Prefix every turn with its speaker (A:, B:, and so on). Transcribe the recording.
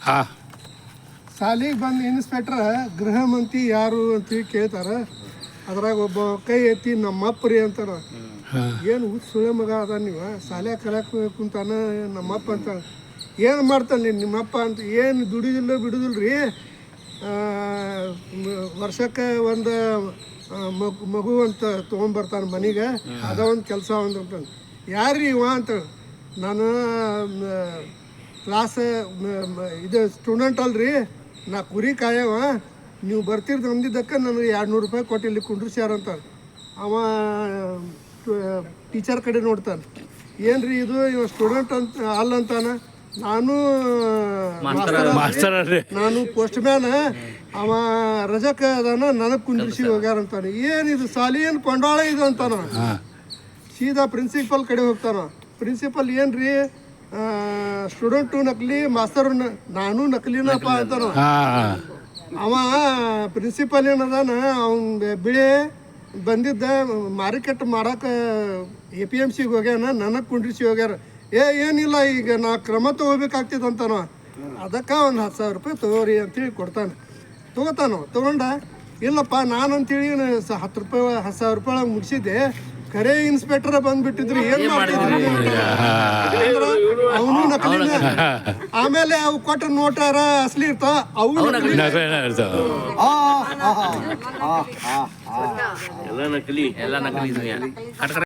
A: ಹಾಂ
B: ಶಾಲೆಗೆ ಬಂದು ಇನ್ಸ್ಪೆಕ್ಟ್ರ ಗೃಹ ಮಂತ್ರಿ ಯಾರು ಅಂತೇಳಿ ಕೇಳ್ತಾರ. ಅದ್ರಾಗ ಒಬ್ಬ ಕೈ ಎತ್ತಿ ನಮ್ಮಪ್ಪ ರೀ ಅಂತಾರ. ಏನು ಸುಳೆ ಮಗ ಅದ ನೀವು ಶಾಲೆ ಕಲಿಯಕ್ಕೆ ಕುಂತಾನ ನಮ್ಮಪ್ಪ ಅಂತ. ಏನು ಮಾಡ್ತಾನೆ ನಿಮ್ಮಪ್ಪ ಅಂತ? ಏನು ದುಡಿದಿಲ್ಲ ಬಿಡುದಿಲ್ಲ ರೀ, ವರ್ಷಕ್ಕೆ ಒಂದು ಮಗು ಅಂತ ತೊಗೊಂಬರ್ತಾನೆ ಮನೆಗೆ, ಅದ ಒಂದು ಕೆಲಸ ಅಂತ. ಯಾರ್ರೀ ಇವ ಅಂತ? ನಾನು ಕ್ಲಾಸ್ ಇದು ಸ್ಟೂಡೆಂಟ್ ಅಲ್ರಿ, ನಾ ಕುರಿ ಕಾಯವ, ನೀವು ಬರ್ತಿರ್ದು ಅಂದಿದ್ದಕ್ಕೆ ನನಗೆ 200 ರೂಪಾಯಿ ಕೊಟ್ಟು ಇಲ್ಲಿ ಕುಂಡ್ರಿಸ್ಯಾರ ಅಂತ. ಅವ ಟೀಚರ್ ಕಡೆ ನೋಡ್ತಾನೆ, ಏನ್ರಿ ಇದು ಇವ ಸ್ಟೂಡೆಂಟ್ ಅಂತ ಅಲ್ಲ ಅಂತಾನ. ನಾನು ನಾನು ಪೋಸ್ಟ್ ಮ್ಯಾನ್, ಅವ ರಜಕ ಅದಾನ, ನನಗೆ ಕುಂದ್ರಿಸಿ ಹೋಗ್ಯಾರ ಅಂತಾನೆ. ಏನಿದು ಸಾಲಿ ಏನು ಕೊಂಡಾಳ ಇದು ಅಂತಾನ. ಸೀದಾ ಪ್ರಿನ್ಸಿಪಲ್ ಕಡೆ ಹೋಗ್ತಾನ. ಪ್ರಿನ್ಸಿಪಲ್ ಏನ್ರಿ ಸ್ಟೂಡೆಂಟು ನಕಲಿ, ಮಾಸ್ತರು ನಾನು ನಕಲಿನಪ್ಪ ಅಂತಾನ. ಅವ ಪ್ರಿನ್ಸಿಪಲ್ ಏನದಾನ, ಅವ್ನ ಬಿಳಿ ಬಂದಿದ್ದ ಮಾರ್ಕೆಟ್ ಮಾಡಕ್ಕೆ APMCಗೆ ಹೋಗ್ಯಾನ, ನನಗೆ ಕುಂಡ್ರಿಸಿ ಹೋಗ್ಯಾರ. ಏನಿಲ್ಲ, ಈಗ ನಾ ಕ್ರಮ ತೊಗೋಬೇಕಾಗ್ತಿತ್ತು ಅಂತಾನ. ಅದಕ್ಕೆ ಒಂದು 10,000 ರೂಪಾಯಿ ತೊಗೋರಿ ಅಂತೇಳಿ ಕೊಡ್ತಾನೆ. ತೊಗೊಂಡ ಇಲ್ಲಪ್ಪ ನಾನಂತೇಳಿ 10 ರೂಪಾಯಿ 10,000 ರೂಪಾಯಿ ಒಳಗೆ ಮುಗಿಸಿದ್ದೆ, ಖರೇ ಇನ್ಸ್ಪೆಕ್ಟರ್ ಬಂದ್ಬಿಟ್ಟಿದ್ರಿ, ಏನು ಮಾಡ್ತಿದ್ರಿ ಅವನು ನಕಲಿನ. ಆಮೇಲೆ ಅವು ಕೊಟ್ಟ ನೋಟಾರ ಅಸಲಿ ಇರ್ತಾವ, ಅವು
C: ಎಲ್ಲ ನಕಲಿ